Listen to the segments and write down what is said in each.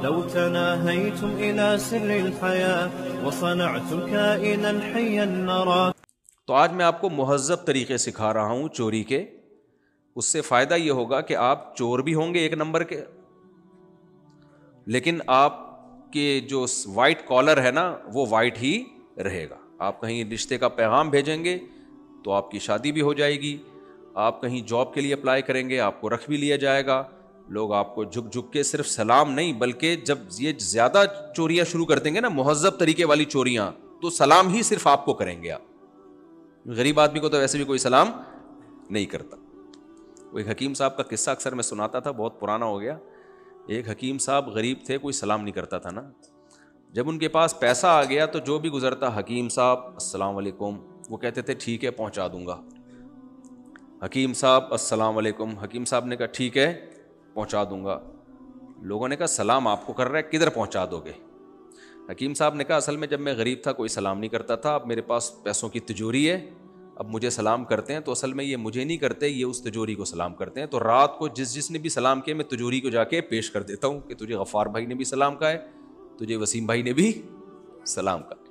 لو تناهيتم إلى سر الحياة وصنعتم كائنا حيا نرى. تو آج میں آپ کو مہذب طریقے سکھا رہا ہوں چوری کے. اس سے فائدہ یہ ہوگا کہ آپ چور بھی ہوں گے ایک نمبر کے, لیکن آپ کے جو وائٹ کالر ہے نا وہ وائٹ ہی رہے گا. آپ کہیں رشتے کا پیغام بھیجیں گے تو آپ کی شادی بھی ہو جائے گی. آپ کہیں جاب کے لیے اپلائی کریں گے, آپ کو رکھ بھی لیا جائے گا. لوگ آپ کو جھک جھک کے صرف سلام نہیں, بلکہ جب یہ زیادہ چوریاں شروع کر دیں گے نا, مہذب طریقے والی چوریاں, تو سلام ہی صرف آپ کو کریں گے. آپ غریب آدمی کو تو ویسے بھی کوئی سلام نہیں کرتا. وہ ایک حکیم صاحب کا قصہ اکثر میں سناتا تھا, بہت پرانا ہو گیا. ایک حکیم صاحب غریب تھے, کوئی سلام نہیں کرتا تھا نا. جب ان کے پاس پیسہ آ گیا تو جو بھی گزرتا, حکیم صاحب السلام علیکم, وہ کہتے تھے ٹھیک ہے پہنچا دوں گا. حکیم صاحب السلام علیکم, حکیم صاحب نے کہا ٹھیک ہے پہنچا دوں گا. لوگوں نے کہا سلام آپ کو کر رہا ہے, کدھر پہنچا دو گے؟ حکیم صاحب نے کہا اصل میں جب میں غریب تھا کوئی سلام نہیں کرتا تھا, اب میرے پاس پیسوں کی تجوری ہے, اب مجھے سلام کرتے ہیں تو اصل میں یہ مجھے نہیں کرتے, یہ اس تجوری کو سلام کرتے ہیں. تو رات کو جس نے بھی سلام کیا میں تجوری کو جا کے پیش کر دیتا ہوں کہ تجھے غفار بھائی نے بھی سلام کہا ہے, تجھے وسیم بھائی نے بھی سلام کہا.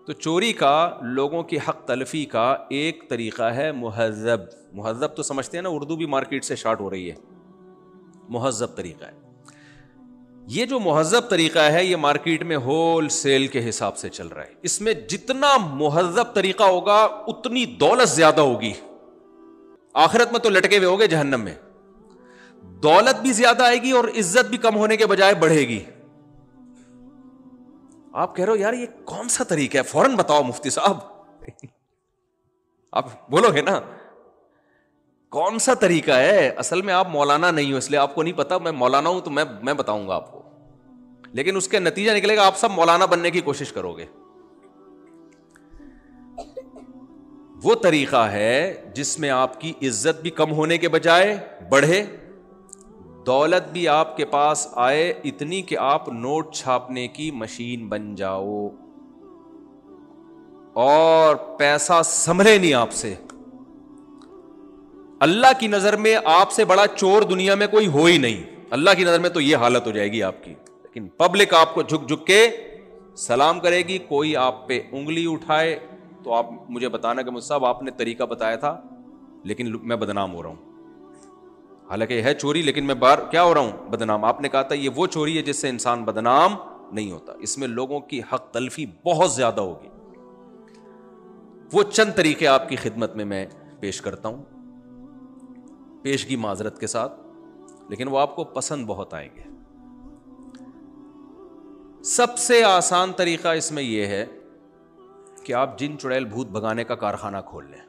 تو چوری کا, لوگوں کی حق تلفی کا ایک طریقہ ہے مہذب. مہذب تو سمجھتے ہیں نا, اردو بھی مارکیٹ سے شارٹ ہو رہی ہے. مہذب طریقہ ہے یہ. جو مہذب طریقہ ہے یہ مارکیٹ میں ہول سیل کے حساب سے چل رہا ہے. اس میں جتنا مہذب طریقہ ہوگا اتنی دولت زیادہ ہوگی. آخرت میں تو لٹکے ہوئے ہوگے جہنم میں. دولت بھی زیادہ آئے گی اور عزت بھی کم ہونے کے بجائے بڑھے گی. آپ کہہ رہے ہو یار یہ کون سا طریقہ ہے, فوراً بتاؤ مفتی صاحب. آپ بولو گے نا کون سا طریقہ ہے. اصل میں آپ مولانا نہیں ہو, اس لیے آپ کو نہیں پتا. میں مولانا ہوں تو میں بتاؤں گا آپ کو, لیکن اس کا نتیجہ نکلے گا آپ سب مولانا بننے کی کوشش کرو گے. وہ طریقہ ہے جس میں آپ کی عزت بھی کم ہونے کے بجائے بڑھے, دولت بھی آپ کے پاس آئے اتنی کہ آپ نوٹ چھاپنے کی مشین بن جاؤ, اور پیسہ سنبھلے نہیں آپ سے. اللہ کی نظر میں آپ سے بڑا چور دنیا میں کوئی ہو ہی نہیں. اللہ کی نظر میں تو یہ حالت ہو جائے گی آپ کی. لیکن پبلک آپ کو جھک جھک کے سلام کرے گی. کوئی آپ پہ انگلی اٹھائے تو آپ مجھے بتانا کہ مجھ صاحب آپ نے طریقہ بتایا تھا لیکن میں بدنام ہو رہا ہوں. حالانکہ یہ ہے چوری, لیکن میں بار کیا ہو رہا ہوں, بدنام. آپ نے کہا تھا یہ وہ چوری ہے جس سے انسان بدنام نہیں ہوتا. اس میں لوگوں کی حق تلفی بہت زیادہ ہوگی. وہ چند طریقے آپ کی خدمت میں پیش کرتا ہوں, پیشگی معذرت کے ساتھ, لیکن وہ آپ کو پسند بہت آئیں گے. سب سے آسان طریقہ اس میں یہ ہے کہ آپ جن چڑیل بھوت بھگانے کا کارخانہ کھول لیں.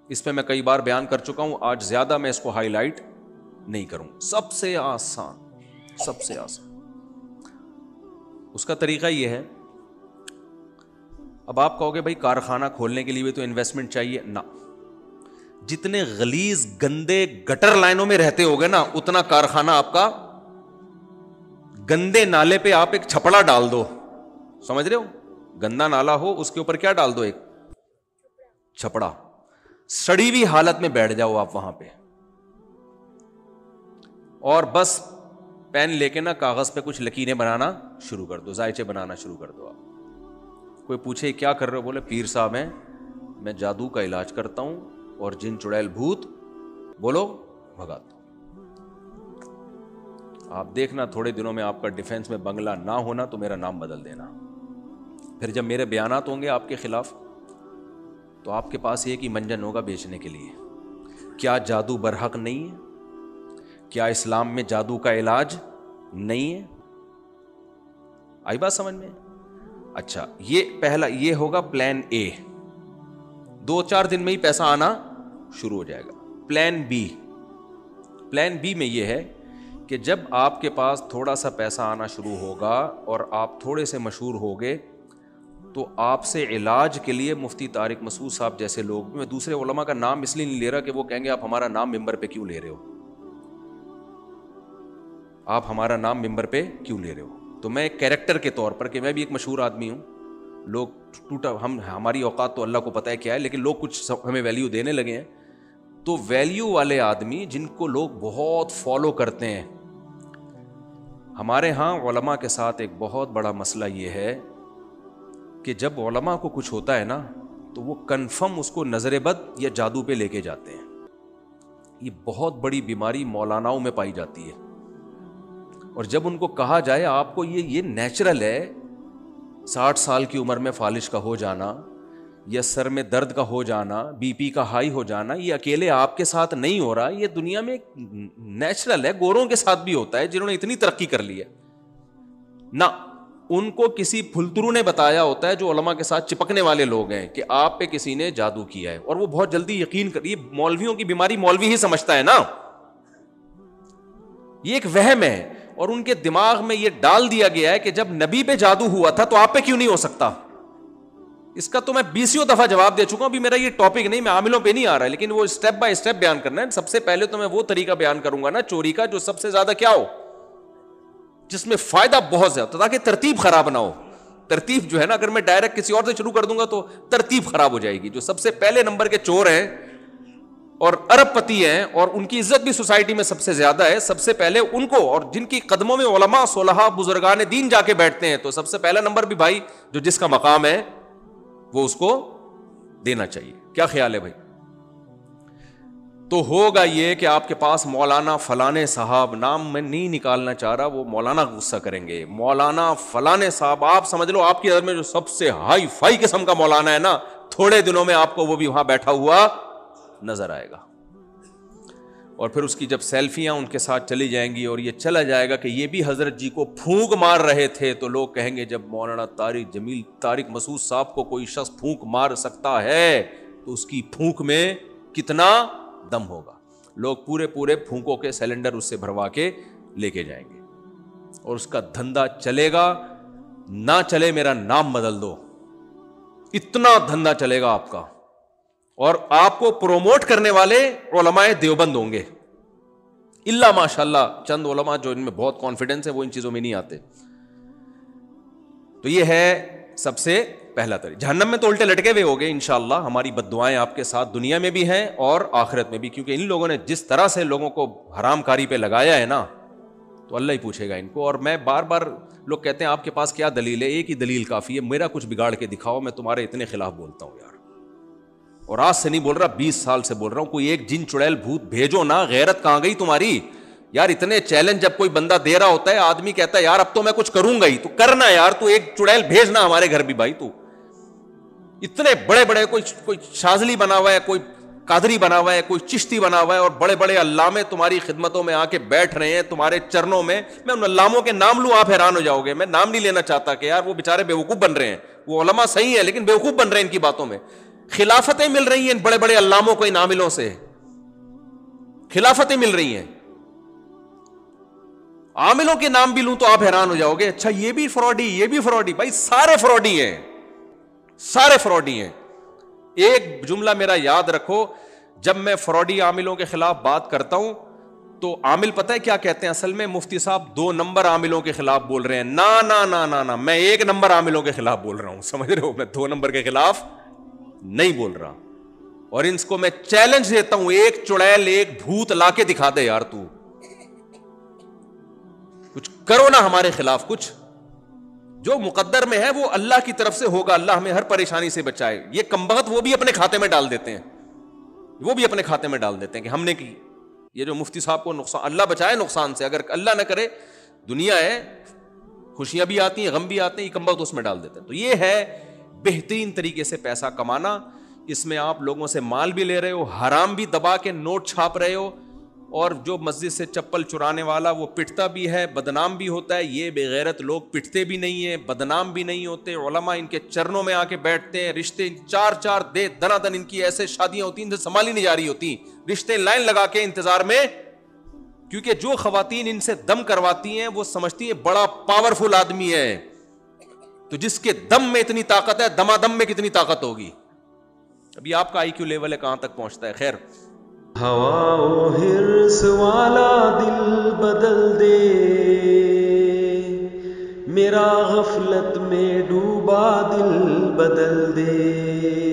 اس پہ میں کئی بار بیان کر چکا ہوں, آج زیادہ میں اس کو ہائی لائٹ نہیں کروں. سب سے آسان اس کا طریقہ یہ ہے. اب آپ کہو گے بھائی کارخانہ کھولنے کے لیے تو انویسٹمنٹ چاہیے نا. جتنے غلیظ گندے گٹر لائنوں میں رہتے ہوگے نا, اتنا کارخانہ آپ کا. گندے نالے پہ آپ ایک چھپڑا ڈال دو, سمجھ رہے ہو, گندا نالا ہو اس کے اوپر کیا ڈال دو, ایک چھپڑا. سڑی ہوئی حالت میں بیٹھ جاؤ آپ وہاں پہ, اور بس پین لے کے نا کاغذ پہ کچھ لکیریں بنانا شروع کر دو, زائچے بنانا شروع کر دو. آپ کوئی پوچھے کیا کر رہے ہو, بولے پیر صاحب ہیں, میں جادو کا علاج کرتا ہوں اور جن چڑیل بھوت بولو بھگاتا ہوں. آپ دیکھنا تھوڑے دنوں میں آپ کا ڈیفنس میں بنگلہ نہ ہونا تو میرا نام بدل دینا. پھر جب میرے بیانات ہوں گے آپ کے خلاف تو آپ کے پاس ایک ہی منجن ہوگا بیچنے کے لیے. کیا جادو برحق نہیں ہے؟ کیا اسلام میں جادو کا علاج نہیں ہے؟ آئی بات سمجھ میں؟ اچھا, یہ پہلا یہ ہوگا پلان اے. 2-4 دن میں ہی پیسہ آنا شروع ہو جائے گا. پلان بی میں یہ ہے کہ جب آپ کے پاس تھوڑا سا پیسہ آنا شروع ہوگا اور آپ تھوڑے سے مشہور ہوگے تو آپ سے علاج کے لیے مفتی طارق مسعود صاحب جیسے لوگ, میں دوسرے علماء کا نام اس لیے نہیں لے رہا کہ وہ کہیں گے آپ ہمارا نام ممبر پہ کیوں لے رہے ہو, آپ ہمارا نام ممبر پہ کیوں لے رہے ہو. تو میں ایک کیریکٹر کے طور پر, کہ میں بھی ایک مشہور آدمی ہوں, لوگ ٹوٹا ہماری اوقات تو اللہ کو پتہ ہے کیا ہے, لیکن لوگ کچھ ہمیں ویلیو دینے لگے ہیں. تو ویلیو والے آدمی جن کو لوگ بہت فالو کرتے ہیں, ہمارے ہاں علماء کے ساتھ ایک بہت بڑا مسئلہ یہ ہے کہ جب علماء کو کچھ ہوتا ہے نا تو وہ کنفرم اس کو نظر بد یا جادو پہ لے کے جاتے ہیں. یہ بہت بڑی بیماری مولاناؤں میں پائی جاتی ہے. اور جب ان کو کہا جائے آپ کو یہ نیچرل ہے، 60 سال کی عمر میں فالج کا ہو جانا یا سر میں درد کا ہو جانا، بی پی کا ہائی ہو جانا، یہ اکیلے آپ کے ساتھ نہیں ہو رہا، یہ دنیا میں نیچرل ہے، گوروں کے ساتھ بھی ہوتا ہے جنہوں نے اتنی ترقی کر لی ہے. نہ ان کو کسی پھلترو نے بتایا ہوتا ہے جو علماء کے ساتھ چپکنے والے لوگ ہیں کہ آپ پہ کسی نے جادو کیا ہے، اور وہ بہت جلدی یقین کر. یہ مولویوں کی بیماری مولوی ہی سمجھتا ہے نا، یہ ایک وہم ہے، اور ان کے دماغ میں یہ ڈال دیا گیا ہے کہ جب نبی پہ جادو ہوا تھا تو آپ پہ کیوں نہیں ہو سکتا. اس کا تو میں 20 دفعہ جواب دے چکا ہوں. ابھی میرا یہ ٹاپک نہیں، میں عاملوں پہ نہیں آ رہا ہے، لیکن وہ اسٹیپ بائی اسٹیپ بیان کرنا ہے. سب سے پہلے تو میں وہ طریقہ بیان کروں گا نا چوری کا جو سب سے زیادہ کیا ہو، جس میں فائدہ بہت زیادہ، تاکہ ترتیب خراب نہ ہو. ترتیب جو ہے نا، اگر میں ڈائریکٹ کسی اور سے شروع کر دوں گا تو ترتیب خراب ہو جائے گی. جو سب سے پہلے نمبر کے چور ہیں اور ارب پتی ہیں اور ان کی عزت بھی سوسائٹی میں سب سے زیادہ ہے، سب سے پہلے ان کو، اور جن کی قدموں میں علماء صلحاء بزرگان دین جا کے بیٹھتے ہیں، تو سب سے پہلا نمبر بھی بھائی جو جس کا مقام ہے وہ اس کو دینا چاہیے. کیا خیال ہے بھائی؟ تو ہوگا یہ کہ آپ کے پاس مولانا فلانے صاحب، نام میں نہیں نکالنا چاہ رہا، وہ مولانا غصہ کریں گے، مولانا فلانے صاحب، آپ سمجھ لو آپ کی نظر میں جو سب سے ہائی فائی قسم کا مولانا ہے نا، تھوڑے دنوں میں آپ کو وہ بھی وہاں بیٹھا ہوا نظر آئے گا. اور پھر اس کی جب سیلفیاں ان کے ساتھ چلی جائیں گی اور یہ چلا جائے گا کہ یہ بھی حضرت جی کو پھونک مار رہے تھے، تو لوگ کہیں گے جب مولانا طارق جمیل طارق مسعود صاحب کو کوئی شخص پھونک مار سکتا ہے تو اس کی پھونک میں کتنا دم ہوگا. لوگ پورے پھونکوں کے سلنڈر اس سے بھروا کے لے کے جائیں گے اور اس کا دھندا چلے گا. نہ چلے میرا نام بدل دو، اتنا دھندا چلے گا آپ کا. اور آپ کو پروموٹ کرنے والے علماء دیوبند ہوں گے، الا ماشاء اللہ چند علماء جو ان میں بہت کانفیڈنس ہے وہ ان چیزوں میں نہیں آتے. تو یہ ہے سب سے پہلا طریقہ. جہنم میں تو الٹے لٹکے ہوئے ہوگے انشاءاللہ. ہماری بد دعائیں آپ کے ساتھ دنیا میں بھی ہیں اور آخرت میں بھی، کیونکہ ان لوگوں نے جس طرح سے لوگوں کو حرام کاری پہ لگایا ہے نا، تو اللہ ہی پوچھے گا ان کو. اور میں بار بار لوگ کہتے ہیں آپ کے پاس کیا دلیل ہے؟ ایک ہی دلیل کافی ہے، میرا کچھ بگاڑ کے دکھاؤ، میں تمہارے اتنے خلاف بولتا ہوں یار. اور آج سے نہیں بول رہا، 20 سال سے بول رہا ہوں. کوئی ایک جن چڑیل بھوت بھیجو نا. غیرت کہاں گئی تمہاری یار؟ اتنے چیلنج جب کوئی بندہ دے رہا ہوتا ہے، آدمی کہتا ہے یار اب تو میں کچھ کروں گا ہی، تو کرنا یار. تو ایک چڑیل بھیجنا ہمارے گھر بھی بھائی. تو اتنے بڑے بڑے کوئی شاذلی بنا ہوا ہے، کوئی قادری بنا ہوا ہے، کوئی چشتی بنا ہوا ہے، اور بڑے بڑے علامے تمہاری خدمتوں میں آ کے بیٹھ رہے ہیں تمہارے چرنوں میں. میں ان علاموں کے نام لوں آپ حیران ہو جاؤ گے. میں نام نہیں لینا چاہتا کہ یار وہ بےچارے بیوقوف بن رہے ہیں. وہ علماء صحیح ہیں لیکن بیوقوف بن رہے ہیں ان کی باتوں میں. خلافتیں مل رہی ہیں ان بڑے بڑے علاموں کو، ان عاملوں سے خلافتیں مل رہی ہیں. عاملوں کے نام بھی لوں تو آپ حیران ہو جاؤ گے. اچھا یہ بھی فراڈی، یہ بھی فراڈی. بھائی سارے فراڈی ہیں، سارے فراڈی ہیں. ایک جملہ میرا یاد رکھو، جب میں فراڈی عاملوں کے خلاف بات کرتا ہوں تو عامل پتہ ہے کیا کہتے ہیں؟ اصل میں مفتی صاحب 2 نمبر عاملوں کے خلاف بول رہے ہیں. نا نا نا نا نا، میں 1 نمبر عاملوں کے خلاف بول رہا ہوں. سمجھ رہے ہو؟ میں 2 نمبر کے خلاف نہیں بول رہا. اور ان کو میں چیلنج دیتا ہوں، ایک چڑیل ایک بھوت لا کے دکھا دے یار. تو کچھ کرو نا ہمارے خلاف. کچھ جو مقدر میں ہے وہ اللہ کی طرف سے ہوگا. اللہ ہمیں ہر پریشانی سے بچائے. یہ کمبخت وہ بھی اپنے کھاتے میں ڈال دیتے ہیں، وہ بھی اپنے کھاتے میں ڈال دیتے ہیں کہ ہم نے کی. یہ جو مفتی صاحب کو نقصان، اللہ بچائے نقصان سے. اگر اللہ نہ کرے، دنیا ہے، خوشیاں بھی آتی ہیں غم بھی آتے ہیں، یہ کمبخت اس میں ڈال دیتے ہیں. تو یہ ہے بہترین طریقے سے پیسہ کمانا. اس میں آپ لوگوں سے مال بھی لے رہے ہو، حرام بھی دبا کے نوٹ چھاپ رہے ہو، اور جو مسجد سے چپل چرانے والا وہ پٹتا بھی ہے، بدنام بھی ہوتا ہے. یہ بے غیرت لوگ پٹتے بھی نہیں ہیں، بدنام بھی نہیں ہوتے. علماء ان کے چرنوں میں آ کے بیٹھتے ہیں. رشتے 4 دے دنا دن ان کی ایسے شادیاں ہوتی ہیں ان سے سنبھالی نہیں جا رہی ہوتی. رشتے لائن لگا کے انتظار میں، کیونکہ جو خواتین ان سے دم کرواتی ہیں وہ سمجھتی ہیں بڑا پاورفل آدمی ہے. تو جس کے دم میں اتنی طاقت ہے، دمادم میں کتنی طاقت ہوگی؟ ابھی آپ کا IQ لیول ہے کہاں تک پہنچتا ہے. خیر، ہوا و حرص والا دل بدل دے، میرا غفلت میں ڈوبا دل بدل دے.